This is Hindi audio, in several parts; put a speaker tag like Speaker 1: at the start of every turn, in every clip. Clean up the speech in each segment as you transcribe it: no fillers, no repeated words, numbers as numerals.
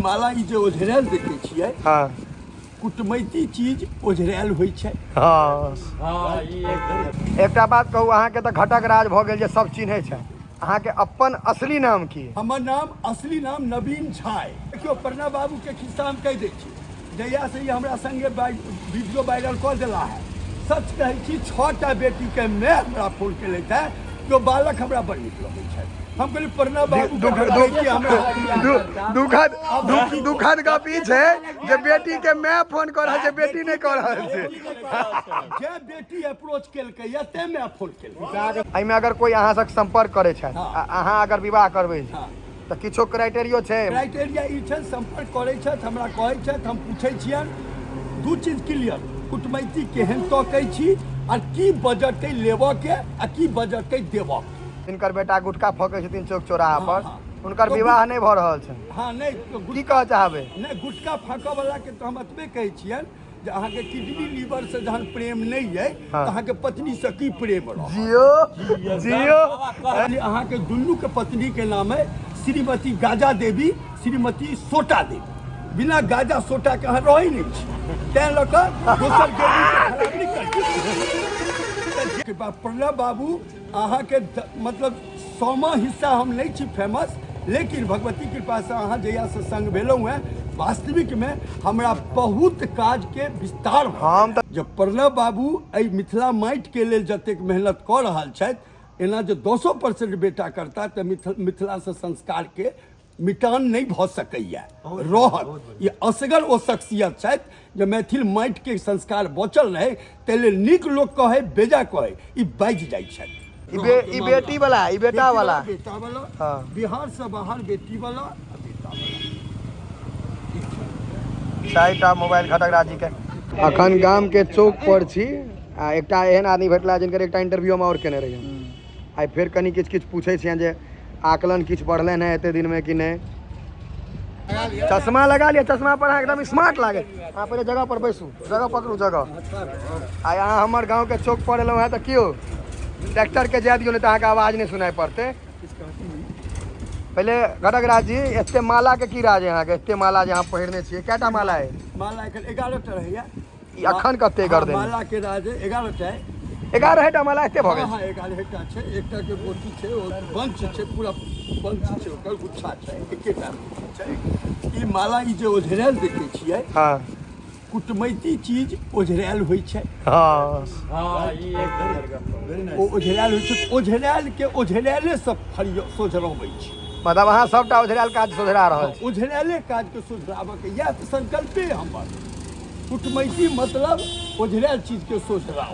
Speaker 1: माला ई जे ओझरायल देखै छियै,
Speaker 2: हाँ
Speaker 1: कुटमैती चीज ओझरायल होइ छै।
Speaker 2: हाँ एकटा बात कहू, अहाँके तऽ घटक राज भऽ गेल जे सब चिन्है छै, अहाँके अपन असली नाम की?
Speaker 1: हमर नाम असली नाम नवीन झा है। देखियो प्रणव बाबू के खिस्सा हम कह दै छी, जहिया से ये हमरा संगे वीडियो वायरल कऽ देला है। सच कहै छी, 6टा बेटी के मैं हमरा फोन केलैथ है, जो बालक हमरा बड़ नीक लगै छै। हम कहली प्रणव बाबू
Speaker 2: दुखद का पीछे जे बेटी के मैं फोन कर रहल छै, बेटी नहीं कर रहल छै।
Speaker 1: जे बेटी अप्रोच केलकै या ते मैं फोन केलकै।
Speaker 2: एहिमे अगर कोई अहाँ से संपर्क करे छै, अहाँ अगर विवाह करबै तऽ किछो क्राइटेरियो छै?
Speaker 1: क्राइटेरिया ई छै, संपर्क करै छथि, हमरा कहै छथि, हम पूछै छियनि दू चीज क्लियर, कुटमैती केहन तकै छी आ की बजट के लेबऽ के आ की बजट के देबऽ के।
Speaker 2: जिनकर बेटा गुटखा फँकै छथिन चौक चौराहा पर, हुनकर विवाह नहीं भऽ रहल छै।
Speaker 1: हाँ नहीं
Speaker 2: की कहऽ चाहबै?
Speaker 1: नहीं गुटखा फाँकऽ वाला के तो हम एतबे कहै छियनि जे अहाँके किडनी लीवर से जहन प्रेम नहीं है, अहाँके पत्नी से की प्रेम रह?
Speaker 2: जियो जियो।
Speaker 1: अहाँके दुनू के पत्नी के नाम है श्रीमती गाजा देवी, श्रीमती सोटा देवी। बिना गाजा सोटा के अहाँ रही नहीं छी, तैं लऽ कऽ दोसर के खराब नहीं कर। प्रणव बाबू अहाँके मतलब 100वां हिस्सा हम नहीं छी फेमस, लेकिन भगवती कृपा से अहाँ जहिया से संग भेलहुँ हैं, वास्तविक में हमरा बहुत काज के विस्तार हम जब प्रणव बाबू एहि मिथिला माटि के लेल जतेक मेहनत कऽ रहल छथि, एना जे 200% बेटा करता तऽ मिथिला से संस्कार के मिटान नहीं भऽ सकैया रहत। ये असगर ओ शख्सियत छथि जे मैथिल माटि के संस्कार बचल रहे, ताहि लेल नीक लोक कहे बेजा कहे ई बाजि जाइ छथि।
Speaker 2: ई बेटी वाला, ई बेटा वाला,
Speaker 1: बेटा वाला, बिहार से बाहर बेटी वाला, बेटा वाला।
Speaker 2: 4टा मोबाइल घटक राजी के। अखन गाम के चौक पर छी आ एकटा एहन आदमी भेटला जिनकर एकटा इंटरव्यू में और केने रहिए। आई फिर कनी किछ किछ पूछे छियन जे आकलन किछ बढ़लन है एते दिन में कि नहीं। चश्मा लगा लिया, चश्मा पर एकदम स्मार्ट लागे। अहाँ पहले जगह पर बैसू, जगह पकड़ू जगह। आ यहाँ हमार गाँव के चौक पर एलहुँ हैं तो क्यों ट्रैक्टर के जाय दियो नहीं तो अहाँके आवाज नहीं सुनाई पड़ते। पहले घटक राज जी, एते माला के की राज है अहाँके? एते माला जे अहाँ पहिरने छियै, कएटा माला है?
Speaker 1: माला एखन 11टा रहैया।
Speaker 2: ई अखन कते कर देने?
Speaker 1: माला के राज 11टा है।
Speaker 2: 11टा माला एते भऽ गेल?
Speaker 1: हाँ 11टा छै, एकटा के गोटी छै, ओ बंच छै, पूरा बंच छै, ओकर गुच्छा छै, एकेटा छै। ई माला ई जे ओझरायल देखै छियै,
Speaker 2: हाँ
Speaker 1: कुटमैती चीज ओझरायल होइ छै।
Speaker 2: हाँ
Speaker 1: ओ ओझरायल होइ छै, ओझरायल के ओझरायले सब सोझरबै छै।
Speaker 2: मतलब अहाँ सबटा ओझरायल काज सोझरा रहल छी?
Speaker 1: ओझरायले काज के सोझराबऽ के इएह तऽ संकल्पे हमर। कुटमैती मतलब ओझरायल चीज के सोझराउ।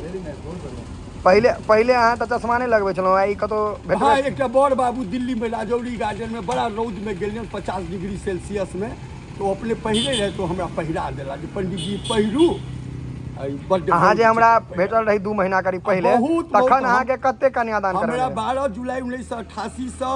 Speaker 2: पहले अहाँ तऽ चश्मा नहीं लगबै छलहुँ, ई कतौ?
Speaker 1: हाँ एकटा बड़ बाबू दिल्ली में राजौरी गार्डन में बड़ा रौद में गेलियन 50 डिग्री सेल्सियस में, तो अपने पहिरे रहे तो हमरा पहिरा देला जे पंडित जी पहिरू।
Speaker 2: अहाँ जे हमरा भेटल रही 2 महीना करीब पहले, तखन अहाँके कते कन्यादान करल?
Speaker 1: हमरा 12 जुलाई 1988 से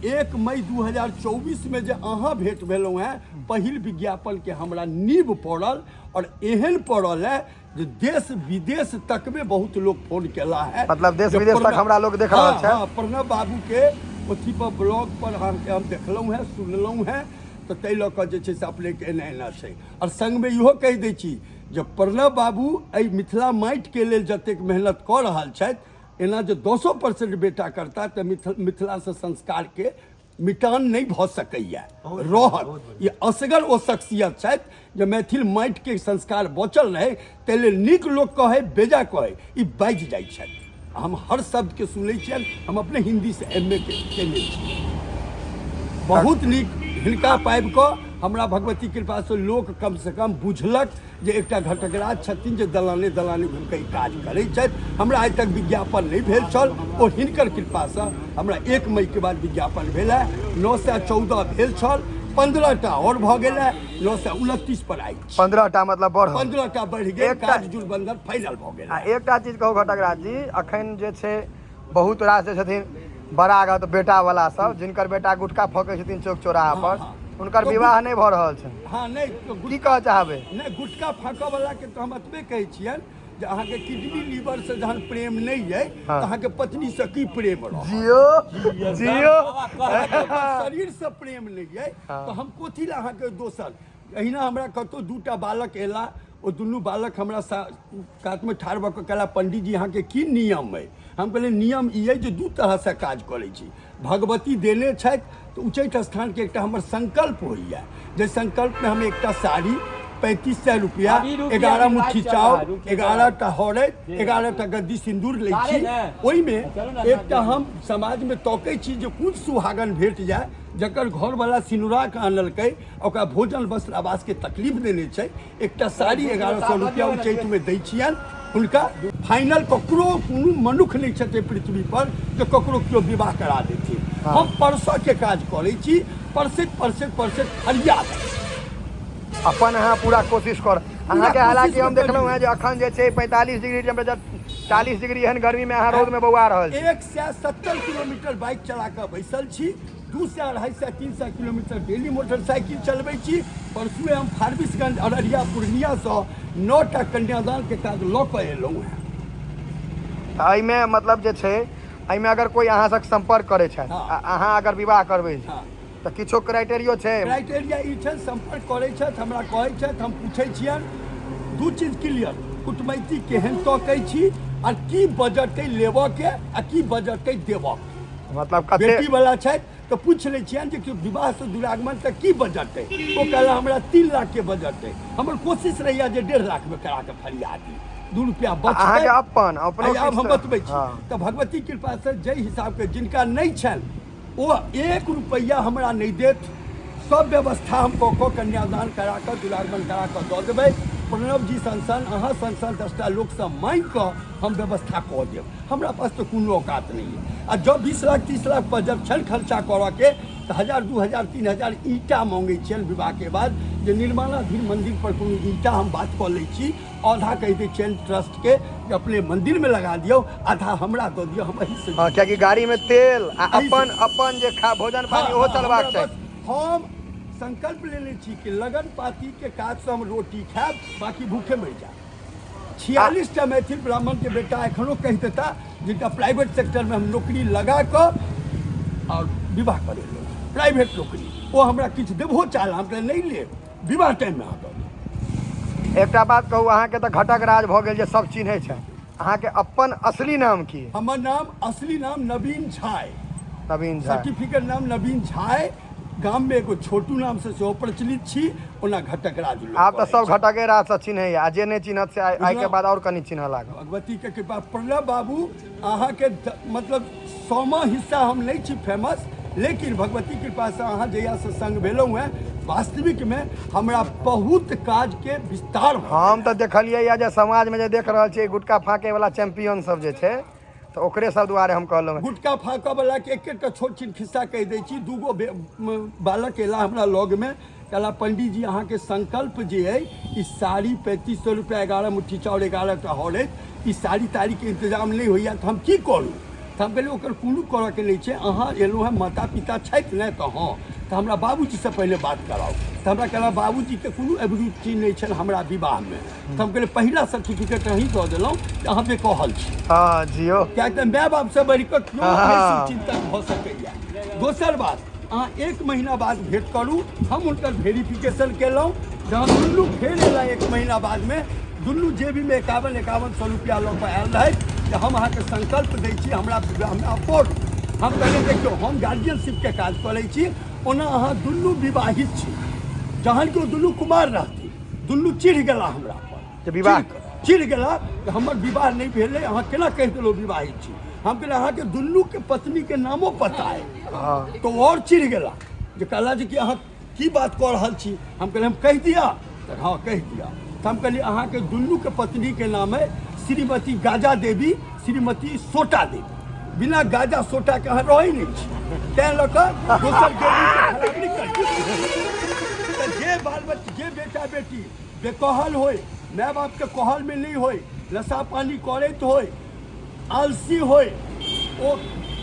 Speaker 1: 1 मई 2024 में जे अहाँ भेंट भेलहुँ हैं, पहिल विज्ञापन के हमरा नींव पड़ल और एहन पड़ल है जे देश विदेश तक में बहुत लोग फोन केला है।
Speaker 2: मतलब देश विदेश तक हमरा लोग देख रहल छै।
Speaker 1: प्रणव बाबू के अथी पर ब्लॉग पर हम देखलहुँ हैं, सुनलहुँ हैं, तो ताहि लऽ कऽ जे छै से अपने के एना छै। और संग में इहो कहि दै छी जे प्रणव बाबू एहि मिथिला माटि के लेल जतेक मेहनत कऽ रहल छथि, एना जे 200% बेटा करता तऽ मिथिला से संस्कार के मिटान नहीं भऽ सकैया रहत। ये असगर ओ शख्सियत छथि जे मैथिल माटि के संस्कार बचल रहे, ताहि लेल नीक लोक कहे बेजा कहे ई बाजि जाइ छथि। हम हर शब्द के सुनै छियनि, हम अपने हिंदी से MA केने छी। बहुत नीक हिनका पाबि कऽ हमरा भगवती कृपा से लोक कम से कम बुझलक जे एकटा घटक राज छथिन जे दलाने दलाने घुमि कऽ काज करै छथि। हमरा आइ तक विज्ञापन नहीं भेल छल, ओ हिनकर कृपा से हमरा 1 मई के बाद विज्ञापन भेल है। 914 भेल छल, 15टा और भऽ गेल है, 929 पर आई।
Speaker 2: 15टा मतलब बढ़
Speaker 1: 15टा बढ़ि गेल, काज जुड़बंधन फाइनल भऽ गेल।
Speaker 2: एकटा चीज कहू घटक राज जी, अखन जे छै बहुत रास जे छथिन बड़ागत बेटा वाला सब, जिनकर बेटा गुटखा फँकै छथिन चौक चौराहा पर, उनकर विवाह नहीं भऽ रहल छै।
Speaker 1: हाँ नहीं
Speaker 2: की कहऽ चाहबै?
Speaker 1: नहीं गुटखा फाँकऽ वाला के तो हम एतबे कहै छियनि जे अहाँके किडनी लीवर से जहन प्रेम नहीं है तो अहाँके पत्नी से की प्रेम रह
Speaker 2: जियो
Speaker 1: शरीर से प्रेम नहीं है तो हम कोथी ला अहाँके दोसर अहिना हमरा कतौ दूटा बालक एला ओ दुनू बालक हमरा कात में ठाढ़ भऽ कऽ कहला पंडित जी अहाँके की नियम है हम कहलिए नियम ई है जे दू तरह से काज करै छी भगवती देने छथि तो उच्चैठ स्थान के एकटा हमर संकल्प होइए जे संकल्प में हम एकटा साड़ी 3500 रुपया 11 मुट्ठी चाउर 11टा हरैद 11टा गद्दी सिंदूर लै छी ओहिमे एकटा हम समाज में तकै छी जे कोन सुहागन भेट जाए जकर घरवाला सिनुरा के आनलकै ओकरा भोजन वस्त्र आवास के तकलीफ देने छै एकटा साड़ी 1100 रुपया उच्चैठ में दै छियनि हुनका फाइनल ककरो कोनो मनुख नहीं छथि पृथ्वी पर जे ककरो केओ विवाह करा देथिन हम परसों के काज करै छी परसैत फरियाद
Speaker 2: अपन अहाँ पूरा कोशिश कर अहाँके हालांकि हम देखलहुँ हैं जे अखन जे छै 45 डिग्री टेम्परेचर 40 डिग्री एहन गर्मी में अहाँ रोड में बौआ रहल छी
Speaker 1: 170 किलोमीटर बाइक चला कऽ बैसल छी 200 250 300 किलोमीटर डेली मोटरसाइकिल चलबै छी परसुए हम फारबिसगंज अररिया पूर्णिया से 9टा कन्यादान के काज लऽ कऽ एलहुँ हैं
Speaker 2: एहिमे मतलब जे छै एहिमे अगर कोई अहाँ से संपर्क करे छथि अहाँ अगर विवाह करबै तऽ किछो क्राइटेरियो छै
Speaker 1: क्राइटेरिया ई छै संपर्क करै छथि हमरा कहै छथि हम पूछै छियनि दू चीज क्लियर कुटमैती केहन तकै छी आ की बजट लेबऽ के आ की बजट देबऽ
Speaker 2: मतलब कते
Speaker 1: बेटी वाला छथि तो पूछ लै छियनि जे विवाह से दुरागमन तक की बजट ओ कहला हमरा 3 लाख के बजट है हमर कोशिश रहैया जे 1.5 लाख में करा के फरिया दी 2 रुपया
Speaker 2: अहाँके अपन
Speaker 1: आब हम बतबै छी तऽ भगवती कृपा से जाहि हिसाब के जिनका नहीं छनि ओ 1 रुपया हमरा नहीं देत सब व्यवस्था हम कऽ कन्यादान करा कऽ दुरागमन करा कऽ दऽ देबै प्रणव जी संसन अहाँ संसन 10टा लोक से मांगि कऽ हम व्यवस्था कऽ देब हमरा पास तो कोनो औकात नहीं है आ जब 20 लाख 30 लाख पर जब छल खर्चा करऽ के तो 1000 2000 3000 ईंटा मांगै छियनि विवाह के बाद जे निर्माणाधीन मंदिर पर कोनो ईंटा हम बात कऽ लै छी आधा कहि दै छियनि ट्रस्ट के जे अपने मंदिर में लगा दियौ आधा हमरा दऽ दियौ हम एही से
Speaker 2: कियाकि गाड़ी में तेल आ अपन जे खा भोजन पानी ओहो चलबाक चाही
Speaker 1: हम संकल्प लेने छी कि लगन पाती के काज से हम रोटी खाएब बाकी भूखे मर जाए 46टा मैथिल ब्राह्मण के बेटा एखनो कहि देता जिनका प्राइवेट सेक्टर में हम नौकरी लगा कऽ और विवाह करेलहुँ प्राइवेट नौकरी वो हमरा किछु देबहो चाहल हम नहीं लेब विवाह टाइम में अहाँ
Speaker 2: एकटा बात कहू अहाँके तऽ घटक राज भऽ गेल जे सब चिन्है छै अहाँके अपन असली नाम की
Speaker 1: हमर नाम असली नाम नवीन झा
Speaker 2: नवीन झा
Speaker 1: सर्टिफिकेट नाम नवीन झा गाम में एगो छोटू नाम से सेहो प्रचलित छी ओना घटक राज
Speaker 2: आब तऽ सब घटके राज से चिन्है आ जे नहि चिन्हत से आइ के बाद और कनी चिन्ह लागल
Speaker 1: भगवती के कृपा प्रणव बाबू अहाँ के मतलब 100वां हिस्सा हम नहीं छी फेमस लेकिन भगवती कृपा से अहाँ जहिया से संग भेलहुँ हैं वास्तविक में हमरा बहुत काज के विस्तार
Speaker 2: हम तऽ देखलियै जे समाज में जे देख रहल छियै गुटका फाँके वाला चैंपियन सब जे छै तो ओकरे सब दुआरे हम कहलहुँ
Speaker 1: गुटका फाँकऽ वाला के एक छोट छिन खिस्सा कहि दै छी दूगो बालक एला हमरा लग में कहला पंडित जी अहाँ के संकल्प जे है ई साड़ी 3500 रुपया 11 मुट्ठी चाउर 11टा हरैद ई साड़ी ताड़ी के इंतजाम नहीं होइया तो हम की करूँ तो हम कहलिए ओकर कोनो करऽ के नहीं छै अहाँ एलहुँ हैं माता पिता छथि ने तो हाँ तो हमरा बाबूजी से पहले बात कराओ तो हमरा कहला बाबूजी के कोनो अभिरुचि नहीं छनि हमरा विवाह में तो हम कहलिए पहिला सर्टिफिकेट अहीं दऽ देलहुँ जे अहाँ बे कहल छी
Speaker 2: हाँ जियो
Speaker 1: किएक तऽ माय बाप से बढ़ि कऽ केओ चिंता भऽ सकैया दोसर बात अहाँ 1 महीना बाद भेंट करू हम हुनकर वेरिफिकेशन केलहुँ जहाँ दुनू फेर एला 1 महीना बाद में दुनू जेबी में 51-51 रुपया लऽ कऽ आयल रहै जे हम अहाँके संकल्प दै छी हमरा अफोर्ड हम कहलिए देखियौ हम गार्जियनशिप के काज करै छी ओना अहाँ दुनू विवाहित छी जहन कि ओ दुनू कुमार रहती दुनू चिढ़ गेला हमरा पर
Speaker 2: विवाह
Speaker 1: चिढ़ गेला कि हमर विवाह नहीं भेलै अहाँ केना कहि देलहुँ विवाहित छी हम कहलिए अहाँके दुनू के पत्नी के नामो पता है तो और चिढ़ गेला जे कहला जे कि अहाँ की बात कऽ रहल छी हम कहलिए हम कहि दिया तऽ हाँ कहि दिया तो हम कहलिए अहाँके दुनू के पत्नी के नाम है श्रीमती गाजा देवी श्रीमती सोटा देवी बिना गाजा सोटा के अहाँ रहै नहीं छी तैं लऽ कऽ दोसर गेली के खराब नहीं करी जे बाल बच्चा जे बेटा बेटी बेकहल होय माय बाप के कहल में नहीं होय नशा पानी करैत होय आलसी होय ओ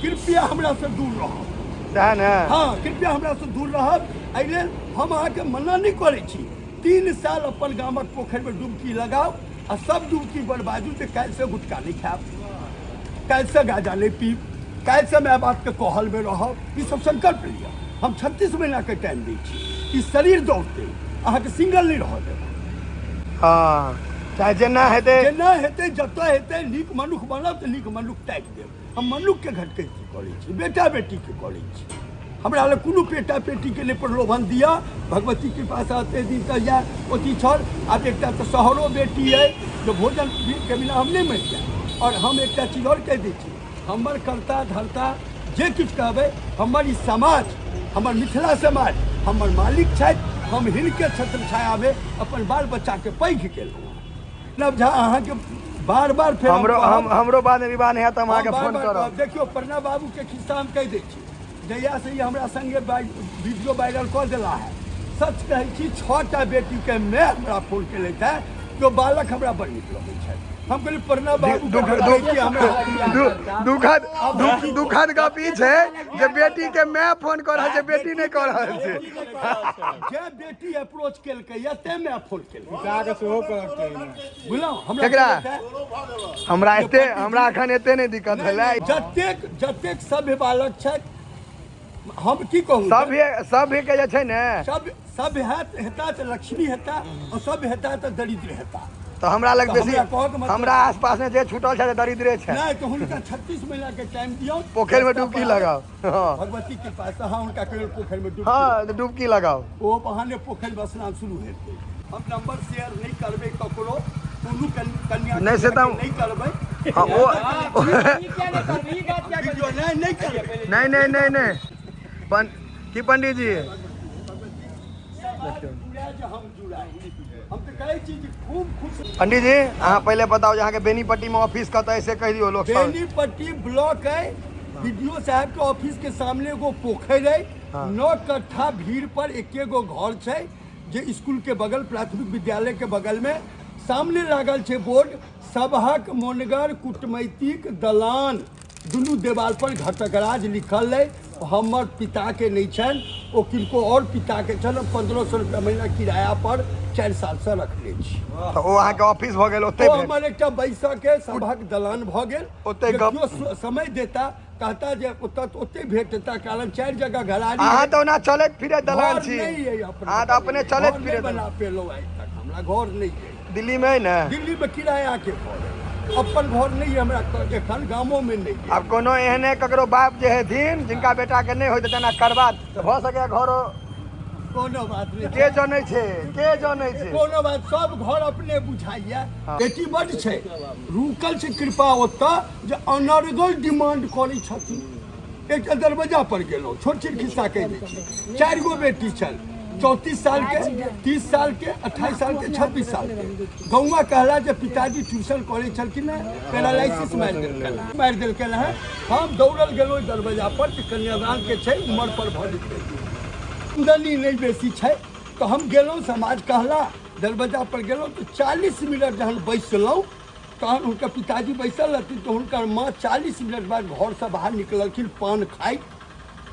Speaker 1: कृपया हमरा से दूर रहब हाँ कृपया हमरा से दूर रहब एहि लेल हम अहाँके मना नहीं करै छी 3 साल अपन गामक पोखरि में डुबकी लगाओ आ सब डूबकी पर बाजू जे काल्हि से गुटखा नहीं खायब, काल्हि से गांजा नहीं पीब, काल्हि से माय बाप के कहल में रहब, ई सब संकल्प लिया। हम 36 महीना के टाइम दै छी, ई शरीर दौड़ते अहाँके सिंगल नहीं रह देब।
Speaker 2: हाँ चाहे जेना हेतै
Speaker 1: जेना हेतै जतऽ हेतै नीक मनुख बनब तऽ नीक मनुख ताकि देब। हम मनुखके घटके की करै छी, बेटा बेटीके करै छी। हमरा लग कोनो बेटा बेटीके नहि प्रलोभन दिअ, भगवती कृपासँ एतेक दिन तऽ इएह अथी छल। आब एकटा तऽ शहरो बेटी अइ जे भोजन के बिना हम नहि मरि जायब। और हम एकटा चीज आओर कहि दै छी, हमर कर्ता धर्ता जे किछु कहबै, हमर ई समाज, हमर मिथिला समाज हमर मालिक छथि। हम हिनके छत्र छायामे अपन बाल बच्चाके पैघ केलहुँ। नव झा अहाँके बार बार फेर
Speaker 2: हमरो बाद में विवाह नहीं है तो हम आगे फोन करब।
Speaker 1: देखियो प्रणव बाबू के खिस्सा हम कह दै छी, जहिया से हमरा संगे वीडियो वायरल कर देला है, सच कहै छी 6टा बेटी के मैं हमरा फोन केलैथ है, जो बालक हमरा बड़ नीक लगै छै। हम कहली प्रणव बाबू
Speaker 2: दुखद गप ई छै जे बेटी के मैं फोन कर रहल छै, बेटी नहीं कर रहल छै।
Speaker 1: जे बेटी अप्रोच केलकै या ते मैं फोन केलकै आगे सेहो करके बुझलौ
Speaker 2: केकरा हमरा एखन एते नहीं दिक्कत भेलै।
Speaker 1: जतेक सभ्य बालक छै, हम की कहूँ
Speaker 2: सभ्य के जे छै ने,
Speaker 1: सब हेता तऽ लक्ष्मी हेता, और सब हेता तऽ दरिद्र हेता।
Speaker 2: तो हमरा लग बेसी हमरा आसपास में जे छूटल छै दरिद्रे छै।
Speaker 1: नहीं तो हुनका 36 महीना के टाइम दियो,
Speaker 2: पोखर में डुबकी लगाओ। हाँ
Speaker 1: भगवती के पास हाँ उनका केवल पोखर में डुबकी,
Speaker 2: हाँ डुबकी लगाओ,
Speaker 1: वो बहाने पोखर में स्नान शुरू हेतै। हम नंबर शेयर नहीं करबे ककरो, कोनो कन्या
Speaker 2: नहीं से तो
Speaker 1: नहीं करबे।
Speaker 2: हाँ वो
Speaker 1: नहीं करबे,
Speaker 2: नहीं की पंडित जी पंडित जी अहाँ पहले बताओ यहाँ के बेनीपट्टी में ऑफिस कत है से कह दियो लोग।
Speaker 1: बेनीपट्टी ब्लॉक है, बीडीओ साहब के ऑफिस के सामने एगो पोखर है। 9 कट्ठा भीड़ पर एकेगो घर छै, जे स्कूल के बगल प्राथमिक विद्यालय के बगल में सामने लागल छै बोर्ड, सभक मोनगर कूटमैतिक दलान, दुनू देवाल पर घटक राज लिखल है। हमर पिता के नहीं छन, ओ किनको और पिता के छन। 1500 रुपया महीना किराया पर 4 साल से रखले छी।
Speaker 2: तो ओ अहाँ के ऑफिस भ गेल, ओते
Speaker 1: हमर एकटा बैसक के सभक दलान भ गेल।
Speaker 2: ओते
Speaker 1: समय देता कहता जे ओते भेटता, कारण 4 जगह घरारी।
Speaker 2: अहाँ तो ना चलत फिरे दलान छी,
Speaker 1: नहीं है
Speaker 2: अहाँ तो अपने चलत फिरे
Speaker 1: बना पेलो आइ तक। हमरा घर नहीं है
Speaker 2: दिल्ली में ना,
Speaker 1: दिल्ली में किराया के घर, अपन घर नहीं है हमरा एखन, गामों में नहीं है।
Speaker 2: अब कोनो एहने ककरो बाप जे हेथिन जिनका बेटा के नहीं होइत तेना करबा भ सके घरो,
Speaker 1: कोनो बात नहीं,
Speaker 2: के जानै छै
Speaker 1: कोनो बात, सब घर अपने बुझाइया। बेटी बड छै, रुकल छै कृपा ओतऽ जे अनर्गल डिमांड करै छथिन। एकटा दरवाजा पर गेलहुँ, छोट छोट खिस्सा कहि दै छी। 4 गो बेटी छल, 34 साल के, 30 साल के, 28 साल के, 26 साल के। गौआ कहला जे पिताजी ट्यूशन करै छलखिन है, पैरालाइसिस मारि देलकैन है। हम दौड़ल गेलहुँ दरवाजा पर, कन्यादान के छै, उमर पर भऽ जेतै, आमदनी नहीं बेसी छै। तो हम गेलहुँ, समाज कहला, दरवाजा पर गेलहुँ तो 40 मिनट जहन बैसलहुँ, तहन हुनकर पिताजी बैसल रहथिन। तो हुनकर माँ 40 मिनट बाद घर से बाहर निकलखिन पान खाइत,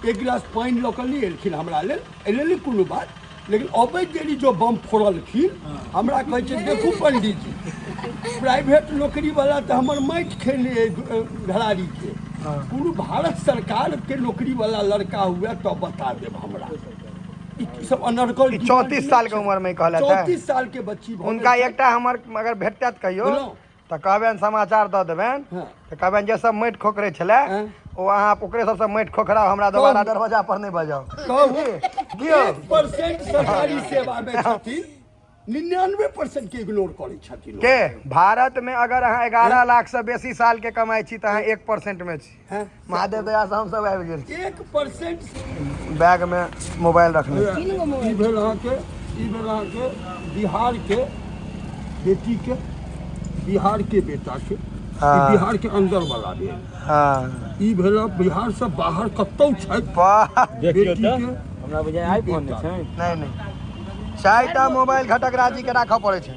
Speaker 1: 1 गिलास पानि लऽ कऽ नहीं एलखिन हमरा लेल, एले नहीं कोनो बात, लेकिन अबैत देरी जो बम फोड़लखिन, हमरा कहै छै देखू पंडित जी, प्राइवेट नौकरी वाला तो हमर माटि खेने घरारी के, कोनो भारत सरकार के नौकरी वाला लड़का हुआ तो बता देब हमरा। सब अनर्गल
Speaker 2: 34 साल के उम्र में कहला
Speaker 1: 34 साल के बच्ची
Speaker 2: उनका एकटा हमर अगर भेटत कहियो तो कहबेन समाचार दऽ देबेन, तो कहबेन जे सब माटि खोकरे छले ओ अहाँ ओकरे सबसे माटि खोखरा हमरा दोबारा दरवाजा पर नहीं बजाओ।
Speaker 1: कहू 1% सरकारी सेवा में छथिन, 99% के इग्नोर करै छथिन
Speaker 2: के। भारत में अगर अहाँ 11 लाख से बेसी साल के कमाई छी तो अहाँ 1% में छी। महादेव दया से हम सब आबि गेल
Speaker 1: 1%
Speaker 2: बैग में मोबाइल रखने।
Speaker 1: ई भेल अहाँके बिहार के बेटी के, बिहार के बेटा के, बिहार के अंदर वाला भेल।
Speaker 2: हाँ
Speaker 1: ई भेल बिहार से बाहर कतौ छै बेटी के,
Speaker 3: हमरा बुझाय आईफोन छै
Speaker 2: नहीं 4टा मोबाइल घटक राजी के राखऽ पड़े छै।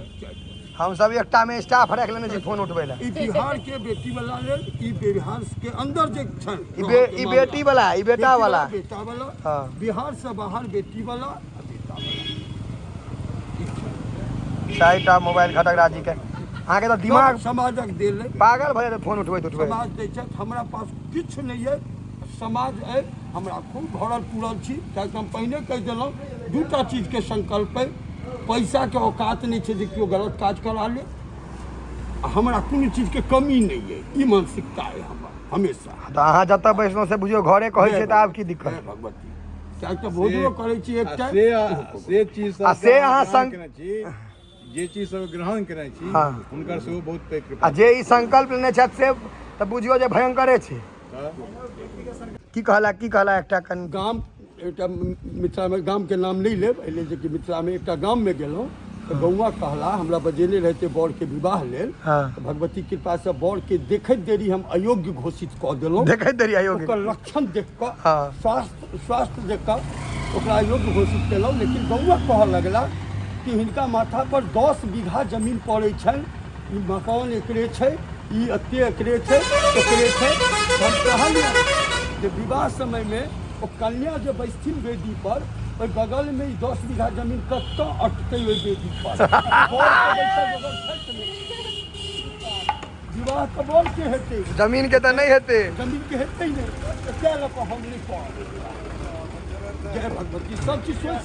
Speaker 2: हम सब एकटा में स्टाफ रख लेने छी फोन उठबै ला।
Speaker 1: ई बिहार के बेटी वाला लेल, ई बिहार के अंदर जे छन,
Speaker 2: ई बेटी वाला, ई बेटा वाला,
Speaker 1: बेटा वाला,
Speaker 2: हाँ।
Speaker 1: बिहार से बाहर बेटी वाला, बेटा वाला।
Speaker 2: 4टा मोबाइल घटक राजी के अहाँ के तो दिमाग
Speaker 1: समाजक देल है।
Speaker 2: पागल भऽ जेतै फोन उठबैत
Speaker 1: समाज दै छथि, हमरा पास किछु नहीं है, समाज है, हमरा खूब भरल पूरल छी। कियाकि हम पहिने कहि देलहुँ, दूटा चीज के संकल्प है, पैसा के औकात नहीं छै जे केओ गलत काज करा ले, हमरा कोनो चीज के कमी नहीं है, ई मानसिकता है हमर हमेशा।
Speaker 2: तऽ अहाँ जतऽ बैसलहुँ से बुझियौ घरे कहै छै तऽ आब की दिक्कत
Speaker 1: हे भगवती, कियाकि तऽ भोजनो करै छी एक टाइम,
Speaker 4: से चीज
Speaker 2: आ से अहाँ संग
Speaker 4: जे चीज सब ग्रहण करै छी
Speaker 2: हाँ।
Speaker 4: हुनकर सेहो बहुत पैघ कृपा
Speaker 2: आ जे ई संकल्प लेने छथि से तऽ बुझियौ जे भयंकरे छै। की कहला एकटा कन
Speaker 1: गाम एकटा मिथिलामे गामके नाम नहीं लेब, एहि जे कि मिथिलामे एकटा गाममे गेलहुँ तऽ गौआ कहला, हमरा बजेने रहते बरके विवाह लेल,
Speaker 2: हाँ।
Speaker 1: तऽ भगवती कृपासँ बरके देखैत देरी हम अयोग्य घोषित कऽ देलहुँ।
Speaker 2: देखैत देरी अयोग्य
Speaker 1: ओकर लक्षण देख कऽ,
Speaker 2: हाँ।
Speaker 1: स्वास्थ्य देख कऽ ओकरा अयोग्य घोषित केलहुँ। लेकिन गौआ कहऽ लगला कि हिनका माथा पर 10 बीघा जमीन पड़ै छनि, ई मकान एकरे छै, ई एते एकरे छै, एकरे छै। हम कहलियै जे विवाह समयमे ओ कन्या जे बैसथिन वेदी पर, ओहि बगलमे ई 10 बीघा जमीन कतऽ अटतै ओहि वेदी पर? बर के बैसल बगल छै नहि। विवाह तऽ बर के हेतै,
Speaker 2: जमीन के तऽ नहीं हेतै।
Speaker 1: जमीन के हेतै नहीं, तऽ क्या लऽ कऽ हम नहीं कहब। जय भगवती, सब चीज सोच